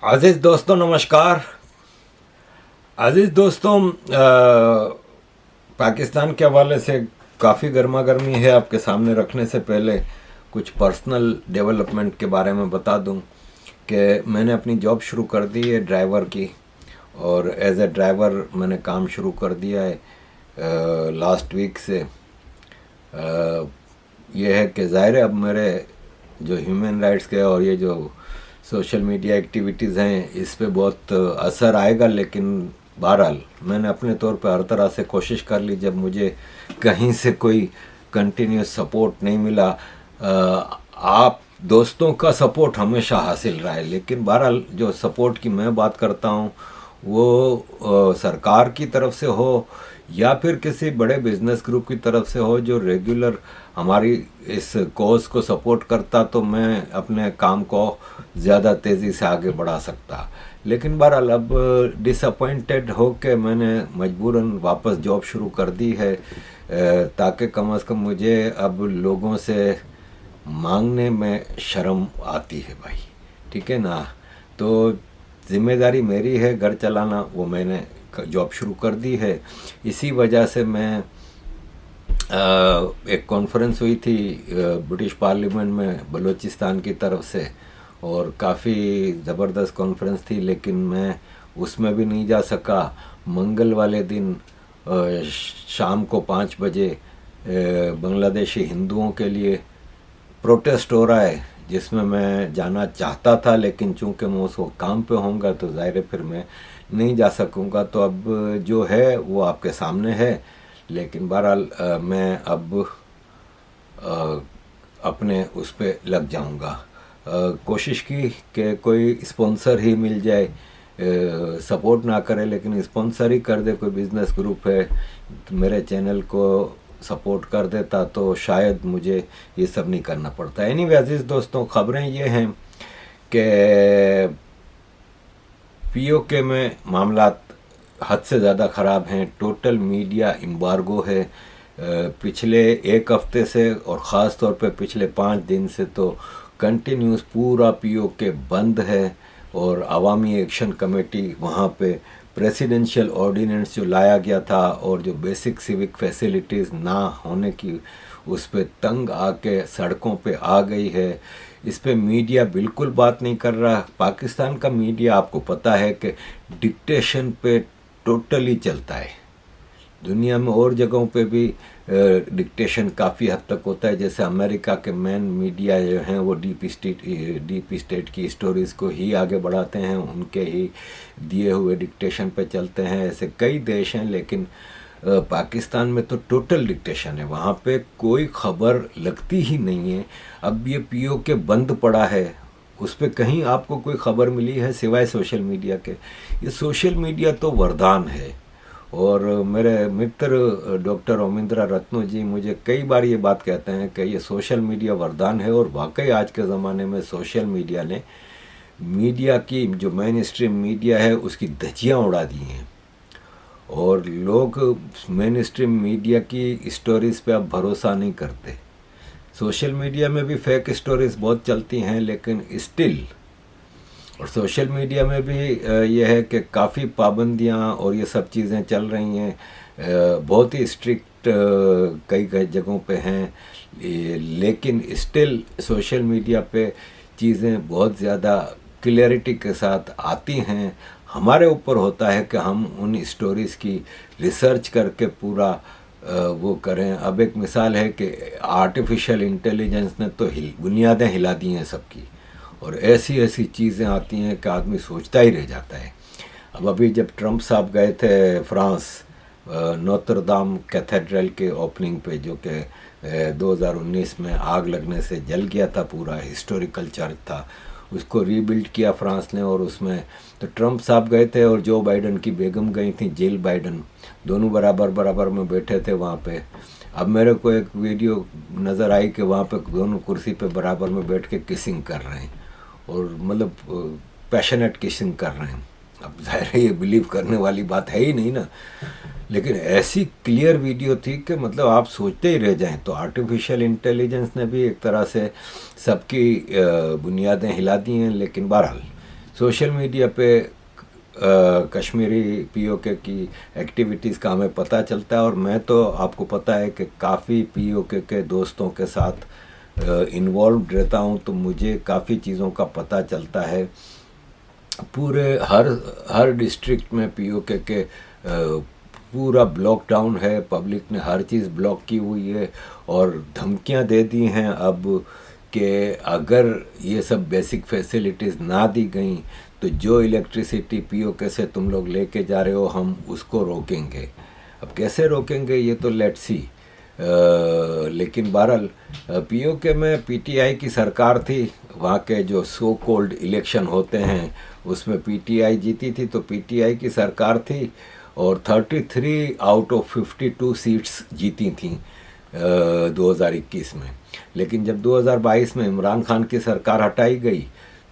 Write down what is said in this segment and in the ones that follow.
अजीज़ दोस्तों नमस्कार। अजीज़ दोस्तों, पाकिस्तान के हवाले से काफ़ी गर्मा गर्मी है। आपके सामने रखने से पहले कुछ पर्सनल डेवलपमेंट के बारे में बता दूं कि मैंने अपनी जॉब शुरू कर दी है ड्राइवर की, और एज ए ड्राइवर मैंने काम शुरू कर दिया है लास्ट वीक से। ये है कि ज़ाहिर है अब मेरे जो ह्यूमन राइट्स के और ये जो सोशल मीडिया एक्टिविटीज़ हैं इस पे बहुत असर आएगा, लेकिन बहरहाल मैंने अपने तौर पे हर तरह से कोशिश कर ली। जब मुझे कहीं से कोई कंटिन्यूस सपोर्ट नहीं मिला, आप दोस्तों का सपोर्ट हमेशा हासिल रहा है, लेकिन बहरहाल जो सपोर्ट की मैं बात करता हूँ वो सरकार की तरफ से हो या फिर किसी बड़े बिजनेस ग्रुप की तरफ से हो जो रेगुलर हमारी इस कोर्स को सपोर्ट करता, तो मैं अपने काम को ज़्यादा तेज़ी से आगे बढ़ा सकता। लेकिन बहरहाल अब डिसअपॉइंटेड हो के मैंने मजबूरन वापस जॉब शुरू कर दी है, ताकि कम से कम मुझे अब लोगों से मांगने में शर्म आती है भाई, ठीक है ना। तो जिम्मेदारी मेरी है घर चलाना, वो मैंने जॉब शुरू कर दी है। इसी वजह से मैं एक कॉन्फ्रेंस हुई थी ब्रिटिश पार्लियामेंट में बलूचिस्तान की तरफ से, और काफ़ी ज़बरदस्त कॉन्फ्रेंस थी, लेकिन मैं उसमें भी नहीं जा सका। मंगल वाले दिन शाम को 5 बजे बांग्लादेशी हिंदुओं के लिए प्रोटेस्ट हो रहा है, जिसमें मैं जाना चाहता था, लेकिन चूंकि मैं उसको काम पे होऊंगा तो ज़ाहिर है फिर मैं नहीं जा सकूंगा। तो अब जो है वो आपके सामने है, लेकिन बहरहाल मैं अब अपने उस पर लग जाऊंगा। कोशिश की कि कोई स्पॉन्सर ही मिल जाए, सपोर्ट ना करे लेकिन स्पॉन्सर ही कर दे। कोई बिज़नेस ग्रुप है तो मेरे चैनल को सपोर्ट कर देता तो शायद मुझे ये सब नहीं करना पड़ता। एनीवे अजीज़ दोस्तों, खबरें ये हैं कि पीओके में मामलात हद से ज़्यादा ख़राब हैं। टोटल मीडिया एम्बार्गो है पिछले एक हफ्ते से, और ख़ास तौर पे पिछले 5 दिन से तो कंटिन्यूस पूरा पीओके बंद है। और अवामी एक्शन कमेटी वहाँ पे प्रेसिडेंशियल ऑर्डिनेंस जो लाया गया था और जो बेसिक सिविक फैसिलिटीज़ ना होने की उस पर तंग आके सड़कों पे आ गई है। इस पे मीडिया बिल्कुल बात नहीं कर रहा। पाकिस्तान का मीडिया आपको पता है कि डिक्टेशन पे टोटली चलता है। दुनिया में और जगहों पे भी डिक्टेशन काफ़ी हद तक होता है। जैसे अमेरिका के मेन मीडिया जो हैं वो डीप स्टेट की स्टोरीज़ को ही आगे बढ़ाते हैं, उनके ही दिए हुए डिक्टेशन पे चलते हैं। ऐसे कई देश हैं, लेकिन पाकिस्तान में तो टोटल डिक्टेशन है। वहाँ पे कोई खबर लगती ही नहीं है। अब ये पीओके बंद पड़ा है, उस पर कहीं आपको कोई खबर मिली है सिवाय सोशल मीडिया के? ये सोशल मीडिया तो वरदान है। और मेरे मित्र डॉक्टर ओमिंद्रा रत्नो जी मुझे कई बार ये बात कहते हैं कि ये सोशल मीडिया वरदान है, और वाकई आज के ज़माने में सोशल मीडिया ने मीडिया की जो मेन स्ट्रीम मीडिया है उसकी धज्जियाँ उड़ा दी हैं। और लोग मेन स्ट्रीम मीडिया की स्टोरीज़ पे अब भरोसा नहीं करते। सोशल मीडिया में भी फेक स्टोरीज़ बहुत चलती हैं, लेकिन स्टिल और सोशल मीडिया में भी ये है कि काफ़ी पाबंदियाँ और ये सब चीज़ें चल रही हैं। बहुत ही स्ट्रिक्ट कई कई जगहों पे हैं, लेकिन स्टिल सोशल मीडिया पे चीज़ें बहुत ज़्यादा क्लियरिटी के साथ आती हैं। हमारे ऊपर होता है कि हम उन स्टोरीज़ की रिसर्च करके पूरा वो करें। अब एक मिसाल है कि आर्टिफिशियल इंटेलिजेंस ने तो बुनियादें हिला दी हैं सबकी, और ऐसी ऐसी चीज़ें आती हैं कि आदमी सोचता ही रह जाता है। अब अभी जब ट्रंप साहब गए थे फ्रांस नोत्र दाम कैथेड्रल के ओपनिंग पे, जो कि 2019 में आग लगने से जल गया था, पूरा हिस्टोरिकल चर्च था, उसको रीबिल्ड किया फ्रांस ने। और उसमें तो ट्रंप साहब गए थे और जो बाइडन की बेगम गई थी, जिल बाइडन, दोनों बराबर बराबर में बैठे थे वहाँ पे। अब मेरे को एक वीडियो नज़र आई कि वहाँ पे दोनों कुर्सी पे बराबर में बैठ के किसिंग कर रहे हैं, और मतलब पैशनेट किसिंग कर रहे हैं। अब ज़ाहिर है ये बिलीव करने वाली बात है ही नहीं ना, लेकिन ऐसी क्लियर वीडियो थी कि मतलब आप सोचते ही रह जाएं। तो आर्टिफिशियल इंटेलिजेंस ने भी एक तरह से सबकी बुनियादें हिला दी हैं। लेकिन बहरहाल सोशल मीडिया पे कश्मीरी पीओके की एक्टिविटीज़ का हमें पता चलता है, और मैं तो आपको पता है कि काफ़ी पीओके के दोस्तों के साथ इन्वॉल्व रहता हूँ, तो मुझे काफ़ी चीज़ों का पता चलता है। पूरे हर डिस्ट्रिक्ट में पीओके के पूरा ब्लॉक डाउन है, पब्लिक ने हर चीज़ ब्लॉक की हुई है और धमकियां दे दी हैं अब कि अगर ये सब बेसिक फैसिलिटीज़ ना दी गई तो जो इलेक्ट्रिसिटी पीओके से तुम लोग लेके जा रहे हो हम उसको रोकेंगे। अब कैसे रोकेंगे ये तो लेट्स सी। लेकिन बहरहाल पीओके में पीटीआई की सरकार थी, वहाँ के जो सो कॉल्ड इलेक्शन होते हैं उसमें पीटीआई जीती थी, तो पीटीआई की सरकार थी और 33 आउट ऑफ 52 सीट्स जीती थी 2021 में। लेकिन जब 2022 में इमरान खान की सरकार हटाई गई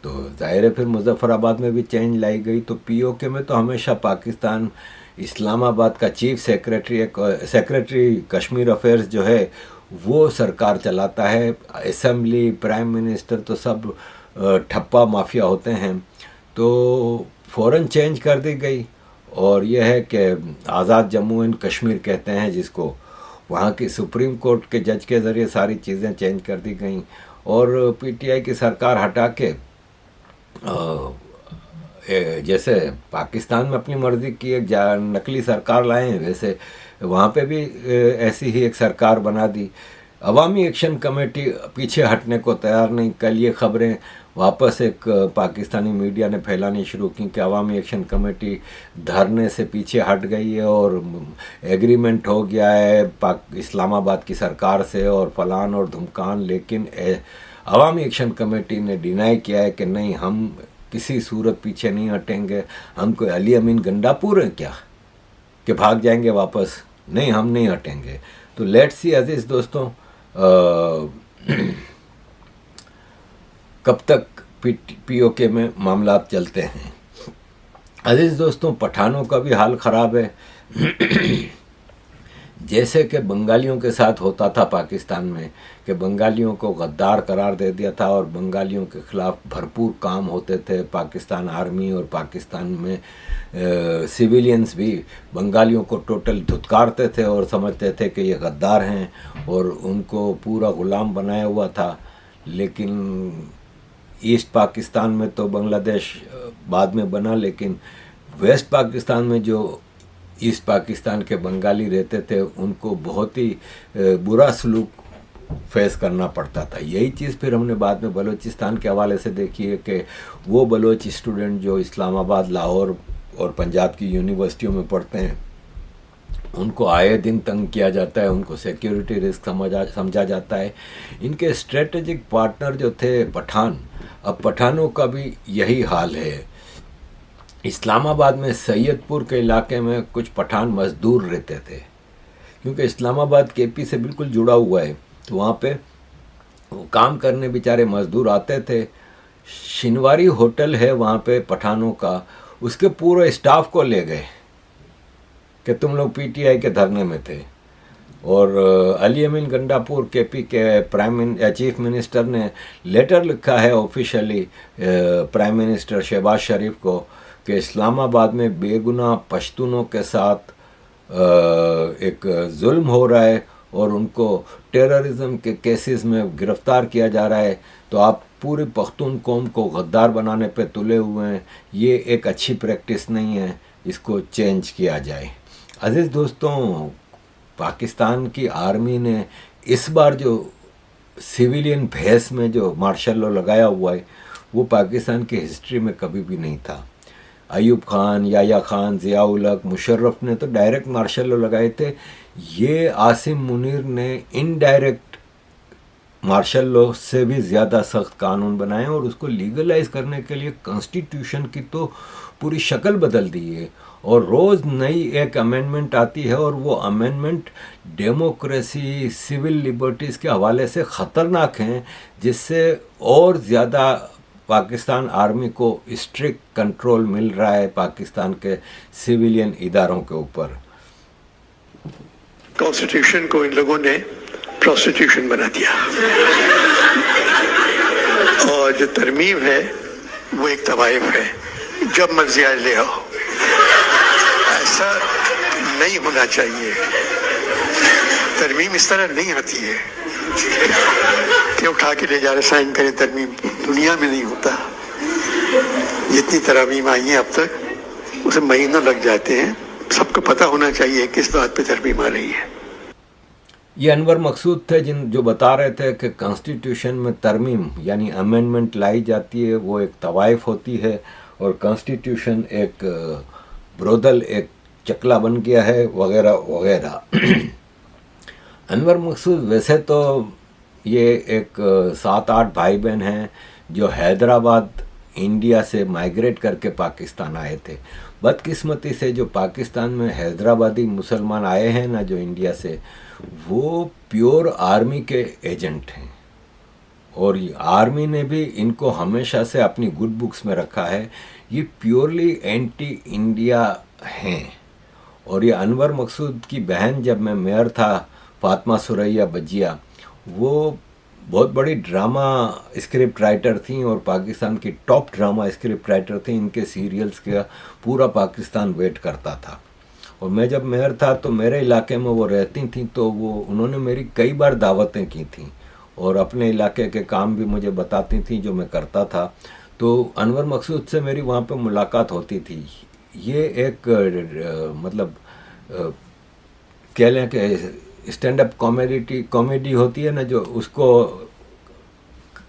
तो जाहिर है फिर मुजफ्फराबाद में भी चेंज लाई गई। तो पीओके में तो हमेशा पाकिस्तान इस्लामाबाद का चीफ सेक्रेटरी कश्मीर अफेयर्स जो है वो सरकार चलाता है। असेंबली, प्राइम मिनिस्टर तो सब ठप्पा माफिया होते हैं। तो फ़ौरन चेंज कर दी गई और यह है कि आज़ाद जम्मू एंड कश्मीर कहते हैं जिसको, वहाँ की सुप्रीम कोर्ट के जज के ज़रिए सारी चीज़ें चेंज कर दी गई और पीटीआई की सरकार हटा के जैसे पाकिस्तान में अपनी मर्ज़ी की एक नकली सरकार लाए हैं, वैसे वहाँ पे भी ऐसी ही एक सरकार बना दी। अवामी एक्शन कमेटी पीछे हटने को तैयार नहीं। कल ये खबरें वापस एक पाकिस्तानी मीडिया ने फैलानी शुरू की कि अवामी एक्शन कमेटी धरने से पीछे हट गई है और एग्रीमेंट हो गया है इस्लामाबाद की सरकार से और फलान और धुमकान। लेकिन अवामी एक्शन कमेटी ने डिनाई किया है कि नहीं, हम किसी सूरत पीछे नहीं हटेंगे। हम कोई अली अमीन गंडापुर हैं क्या कि भाग जाएंगे वापस? नहीं, हम नहीं हटेंगे। तो लेट्स सी अजीज़ दोस्तों कब तक पीओके में मामला चलते हैं। अजीज़ दोस्तों, पठानों का भी हाल ख़राब है। जैसे कि बंगालियों के साथ होता था पाकिस्तान में कि बंगालियों को गद्दार करार दे दिया था और बंगालियों के ख़िलाफ़ भरपूर काम होते थे। पाकिस्तान आर्मी और पाकिस्तान में सिविलियंस भी बंगालियों को टोटल धुतकारते थे और समझते थे कि ये गद्दार हैं और उनको पूरा ग़ुलाम बनाया हुआ था। लेकिन ईस्ट पाकिस्तान में तो बांग्लादेश बाद में बना, लेकिन वेस्ट पाकिस्तान में जो ईस्ट पाकिस्तान के बंगाली रहते थे उनको बहुत ही बुरा सलूक फेस करना पड़ता था। यही चीज़ फिर हमने बाद में बलूचिस्तान के हवाले से देखी है कि वो बलोच स्टूडेंट जो इस्लामाबाद, लाहौर और पंजाब की यूनिवर्सिटियों में पढ़ते हैं उनको आए दिन तंग किया जाता है, उनको सिक्योरिटी रिस्क समझा जाता है। इनके स्ट्रेटेजिक पार्टनर जो थे पठान, अब पठानों का भी यही हाल है। इस्लामाबाद में सैयदपुर के इलाके में कुछ पठान मज़दूर रहते थे, क्योंकि इस्लामाबाद केपी से बिल्कुल जुड़ा हुआ है, तो वहाँ पे वो काम करने बेचारे मज़दूर आते थे। शिनवारी होटल है वहाँ पे पठानों का, उसके पूरे स्टाफ को ले गए कि तुम लोग पीटीआई के धरने में थे। और अली अमीन गंडापुर केपी के चीफ मिनिस्टर ने लेटर लिखा है ऑफिशियली प्राइम मिनिस्टर शहबाज शरीफ को कि इस्लामाबाद में बेगुनाह पश्तूनों के साथ एक जुल्म हो रहा है और उनको टेररिज्म के केसेस में गिरफ़्तार किया जा रहा है, तो आप पूरी पख्तून कौम को गद्दार बनाने पे तुले हुए हैं। ये एक अच्छी प्रैक्टिस नहीं है, इसको चेंज किया जाए। अजीज़ दोस्तों, पाकिस्तान की आर्मी ने इस बार जो सिविलियन भेस में जो मार्शल लॉ लगाया हुआ है वो पाकिस्तान की हिस्ट्री में कभी भी नहीं था। अयूब खान, याया खान, ज़ियाउल हक, मुशर्रफ ने तो डायरेक्ट मार्शल लॉ लगाए थे। ये आसिम मुनीर ने इनडायरेक्ट मार्शल लॉ से भी ज़्यादा सख्त कानून बनाए और उसको लीगलाइज करने के लिए कॉन्स्टिट्यूशन की तो पूरी शक्ल बदल दी है और रोज़ नई एक अमेंडमेंट आती है और वो अमेंडमेंट डेमोक्रेसी, सिविल लिबर्टीज़ के हवाले से ख़तरनाक हैं, जिससे और ज़्यादा पाकिस्तान आर्मी को स्ट्रिक्ट कंट्रोल मिल रहा है पाकिस्तान के सिविलियन इदारों के ऊपर। कॉन्स्टिट्यूशन को इन लोगों ने प्रोस्टिट्यूशन बना दिया और जो तरमीम है वो एक तवाइफ है, जब मर्जी आज ले आओ। ऐसा नहीं होना चाहिए। तरमीम इस तरह नहीं होती है कि उठा के ले जा रहे साइन करें। तरमीम दुनिया में नहीं होता। जितनी तरमीम आई हैं अब तक उसे महीनों लग जाते हैं। सबको पता होना चाहिए किस बात पे तरमीम आ रही है। ये अनवर मकसूद थे जो बता रहे थे कि कॉन्स्टिट्यूशन में तरमीम यानी अमेंडमेंट लाई जाती है, वो एक तवाइफ होती है और कॉन्स्टिट्यूशन एक ब्रोदल, एक चकला बन गया है वगैरह वगैरह। अनवर मकसूद वैसे तो ये एक 7-8 भाई बहन हैं जो हैदराबाद इंडिया से माइग्रेट करके पाकिस्तान आए थे। बदकिस्मती से जो पाकिस्तान में हैदराबादी मुसलमान आए हैं ना जो इंडिया से, वो प्योर आर्मी के एजेंट हैं और आर्मी ने भी इनको हमेशा से अपनी गुड बुक्स में रखा है। ये प्योरली एंटी इंडिया हैं। और ये अनवर मकसूद की बहन, जब मैं मेयर था, फातिमा सुरैया बजिया, वो बहुत बड़ी ड्रामा स्क्रिप्ट राइटर थी और पाकिस्तान की टॉप ड्रामा स्क्रिप्ट राइटर थी। इनके सीरियल्स का पूरा पाकिस्तान वेट करता था। और मैं जब मेयर था तो मेरे इलाके में वो रहती थी, तो उन्होंने मेरी कई बार दावतें की थी और अपने इलाके के काम भी मुझे बताती थी जो मैं करता था। तो अनवर मकसूद से मेरी वहाँ पे मुलाकात होती थी। ये एक मतलब कह लें कि स्टैंड अप कॉमेडी होती है ना, जो उसको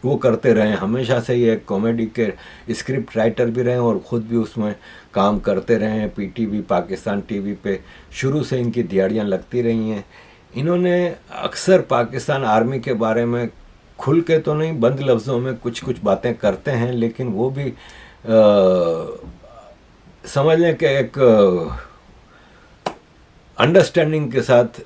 वो करते रहे हमेशा से। ये कॉमेडी के स्क्रिप्ट राइटर भी रहे और ख़ुद भी उसमें काम करते रहे हैं। पीटीवी, पाकिस्तान टीवी पे शुरू से इनकी दिहाड़ियाँ लगती रही हैं। इन्होंने अक्सर पाकिस्तान आर्मी के बारे में खुल के तो नहीं, बंद लफ्ज़ों में कुछ कुछ बातें करते हैं, लेकिन वो भी समझ लें कि एक अंडरस्टैंडिंग के साथ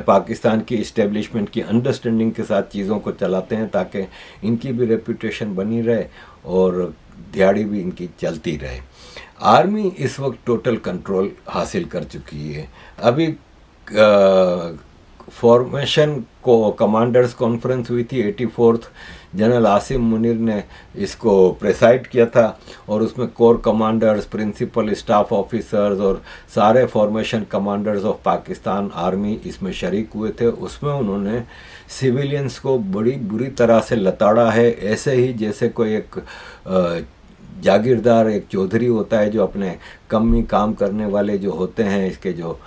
पाकिस्तान की इस्टेब्लिशमेंट की अंडरस्टैंडिंग के साथ चीज़ों को चलाते हैं ताकि इनकी भी रेपुटेशन बनी रहे और दिहाड़ी भी इनकी चलती रहे। आर्मी इस वक्त टोटल कंट्रोल हासिल कर चुकी है। अभी फॉर्मेशन को कमांडर्स कॉन्फ्रेंस हुई थी 84th। जनरल आसिम मुनीर ने इसको प्रेसाइड किया था और उसमें corps commanders, principal staff officers और सारे formation commanders of Pakistan army इसमें शरीक हुए थे। उसमें उन्होंने सिविलियंस को बड़ी बुरी तरह से लताड़ा है, ऐसे ही जैसे कोई एक जागीरदार, एक चौधरी होता है जो अपने कमी काम करने वाले जो होते हैं इसके, जो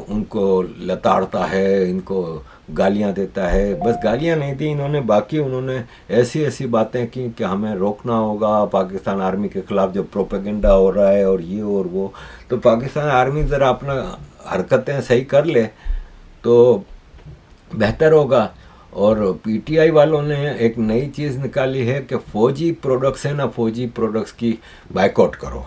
उनको लताड़ता है, इनको गालियां देता है। बस गालियां नहीं दी इन्होंने, बाकी उन्होंने ऐसी ऐसी बातें की कि हमें रोकना होगा पाकिस्तान आर्मी के ख़िलाफ़ जो प्रोपेगेंडा हो रहा है और ये और वो। तो पाकिस्तान आर्मी ज़रा अपना हरकतें सही कर ले तो बेहतर होगा। और पीटीआई वालों ने एक नई चीज़ निकाली है कि फ़ौजी प्रोडक्ट्स है ना, फ़ौजी प्रोडक्ट्स की बाइकआउट करो।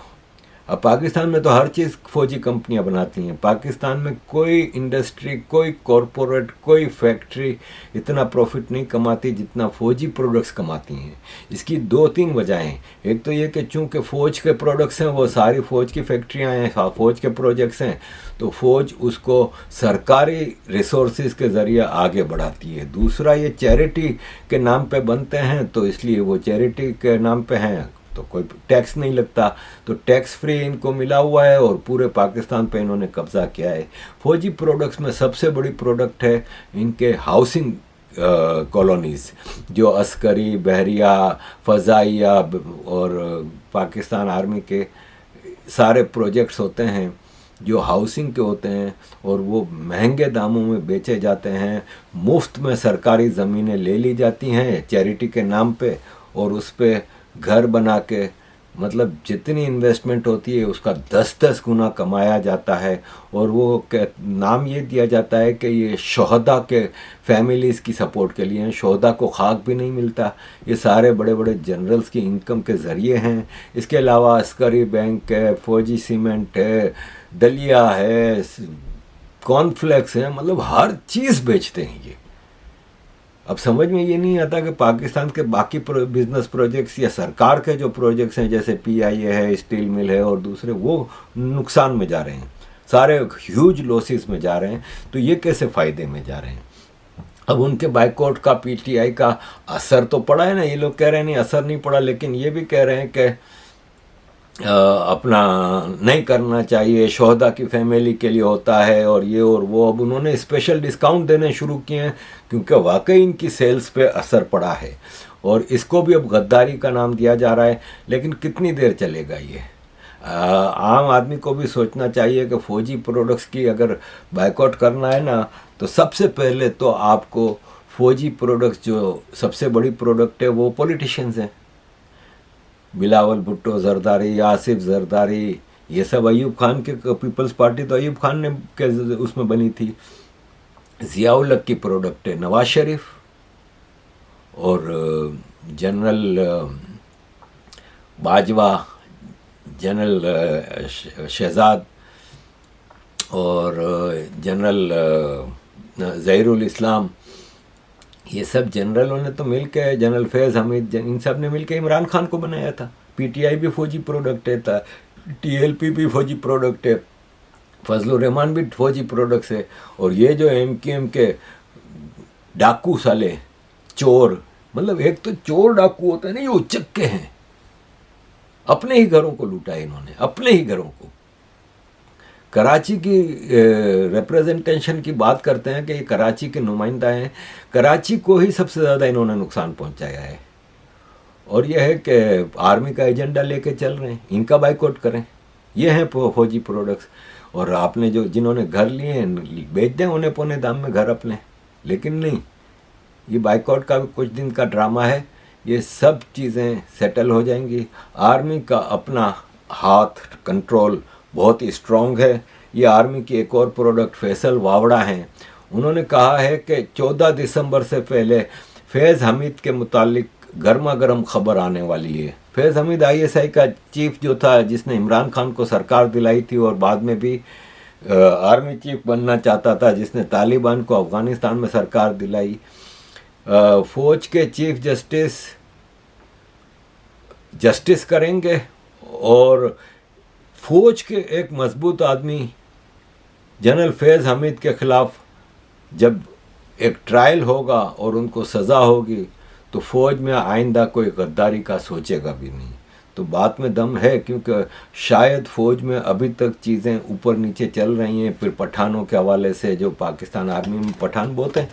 अब पाकिस्तान में तो हर चीज़ फ़ौजी कंपनियां बनाती हैं। पाकिस्तान में कोई इंडस्ट्री, कोई कॉरपोरेट, कोई फैक्ट्री इतना प्रॉफिट नहीं कमाती जितना फ़ौजी प्रोडक्ट्स कमाती हैं। इसकी 2-3 वजहें। एक तो ये कि चूँकि फ़ौज के प्रोडक्ट्स हैं, वो सारी फ़ौज की फैक्ट्रियाँ हैं, फ़ौज के प्रोजेक्ट्स हैं, तो फ़ौज उसको सरकारी रिसोर्सेज के ज़रिए आगे बढ़ाती है। दूसरा, ये चैरिटी के नाम पे बनते हैं, तो इसलिए वो चैरिटी के नाम पे हैं तो कोई टैक्स नहीं लगता, तो टैक्स फ्री इनको मिला हुआ है और पूरे पाकिस्तान पे इन्होंने कब्ज़ा किया है। फ़ौजी प्रोडक्ट्स में सबसे बड़ी प्रोडक्ट है इनके हाउसिंग कॉलोनीज़, जो अस्करी, बहरिया, फ़ज़ाइया और पाकिस्तान आर्मी के सारे प्रोजेक्ट्स होते हैं जो हाउसिंग के होते हैं और वो महंगे दामों में बेचे जाते हैं। मुफ्त में सरकारी ज़मीनें ले ली जाती हैं चैरिटी के नाम पे और उस पर घर बना के, मतलब जितनी इन्वेस्टमेंट होती है उसका 10-10 गुना कमाया जाता है। और वो नाम ये दिया जाता है कि ये शोहदा के फैमिलीज़ की सपोर्ट के लिए हैं। शोहदा को खाक भी नहीं मिलता, ये सारे बड़े बड़े जनरल्स की इनकम के ज़रिए हैं। इसके अलावा अस्करी बैंक है, फ़ौजी सीमेंट है, दलिया है, कॉर्नफ्लेक्स है, मतलब हर चीज़ बेचते हैं ये। अब समझ में ये नहीं आता कि पाकिस्तान के बाकी बिजनेस प्रोजेक्ट्स या सरकार के जो प्रोजेक्ट्स हैं जैसे पीआईए है, स्टील मिल है और दूसरे, वो नुकसान में जा रहे हैं, सारे ह्यूज लॉसेस में जा रहे हैं। तो ये कैसे फ़ायदे में जा रहे हैं? अब उनके बाइकआउट का पीटीआई का असर तो पड़ा है ना, ये लोग कह रहे हैं नहीं असर नहीं पड़ा, लेकिन ये भी कह रहे हैं कि अपना नहीं करना चाहिए, शोहदा की फैमिली के लिए होता है और ये और वो। अब उन्होंने स्पेशल डिस्काउंट देने शुरू किए हैं क्योंकि वाकई इनकी सेल्स पे असर पड़ा है, और इसको भी अब गद्दारी का नाम दिया जा रहा है। लेकिन कितनी देर चलेगा ये? आम आदमी को भी सोचना चाहिए कि फौजी प्रोडक्ट्स की अगर बाइकआउट करना है ना, तो सबसे पहले तो आपको फौजी प्रोडक्ट्स, जो सबसे बड़ी प्रोडक्ट है वो पॉलिटिशियंस हैं, बिलावल भुट्टो जरदारी, आसिफ जरदारी, ये सब अयूब खान के, पीपल्स पार्टी तो अयूब खान ने के उसमें बनी थी। ज़ियाउल हक की प्रोडक्ट है नवाज शरीफ और जनरल बाजवा, जनरल शहजाद और जनरल ज़हीरुल इस्लाम, ये सब जनरलों ने तो मिलकर, जनरल फैज़ हमीद, इन सब ने मिलकर इमरान खान को बनाया था। पीटीआई भी फौजी प्रोडक्ट है, टीएलपी भी फौजी प्रोडक्ट है, फजलुर रहमान भी फौजी प्रोडक्ट्स है। और ये जो एमकेएम के डाकू साले, चोर, मतलब एक तो चोर डाकू होते हैं ना, ये उचक्के हैं, अपने ही घरों को लूटा है इन्होंने, अपने ही घरों को। कराची की रिप्रेजेंटेशन की बात करते हैं कि ये कराची के नुमाइंदा हैं, कराची को ही सबसे ज़्यादा इन्होंने नुकसान पहुंचाया है। और यह है कि आर्मी का एजेंडा लेके चल रहे हैं, इनका बाइकआउट करें। ये हैं फौजी प्रोडक्ट्स। और आपने जो जिन्होंने घर लिए हैं, बेच दें उन्हें पौने दाम में घर अपने, लेकिन नहीं, ये बाइकआउट का भी कुछ दिन का ड्रामा है, ये सब चीज़ें सेटल हो जाएंगी। आर्मी का अपना हाथ कंट्रोल बहुत ही स्ट्रॉन्ग है। ये आर्मी की एक और प्रोडक्ट फैसल वावड़ा हैं, उन्होंने कहा है कि 14 दिसंबर से पहले फैज़ हमीद के मुतालिक गर्मा गर्म खबर आने वाली है। फैज़ हमीद आईएसआई का चीफ जो था, जिसने इमरान खान को सरकार दिलाई थी और बाद में भी आर्मी चीफ बनना चाहता था, जिसने तालिबान को अफ़गानिस्तान में सरकार दिलाई। फ़ौज के चीफ जस्टिस करेंगे, और फ़ौज के एक मजबूत आदमी जनरल फैज़ हमीद के ख़िलाफ़ जब एक ट्रायल होगा और उनको सज़ा होगी, तो फ़ौज में आइंदा कोई गद्दारी का सोचेगा भी नहीं। तो बात में दम है, क्योंकि शायद फ़ौज में अभी तक चीज़ें ऊपर नीचे चल रही हैं। फिर पठानों के हवाले से, जो पाकिस्तान आर्मी में पठान बहुत हैं,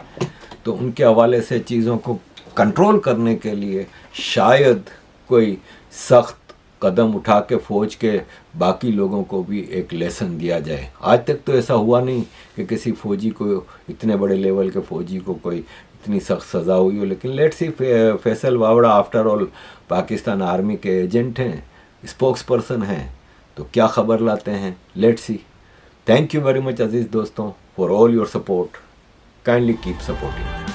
तो उनके हवाले से चीज़ों को कंट्रोल करने के लिए शायद कोई सख्त कदम उठा के फ़ौज के बाकी लोगों को भी एक लेसन दिया जाए। आज तक तो ऐसा हुआ नहीं कि किसी फ़ौजी को, इतने बड़े लेवल के फ़ौजी को कोई इतनी सख्त सज़ा हुई हो। लेकिन let's see, Faisal Vawda after all Pakistan army के एजेंट हैं, स्पोक्स पर्सन हैं, तो क्या खबर लाते हैं, let's see. Thank you very much अजीज़ दोस्तों for all your support, kindly keep supporting.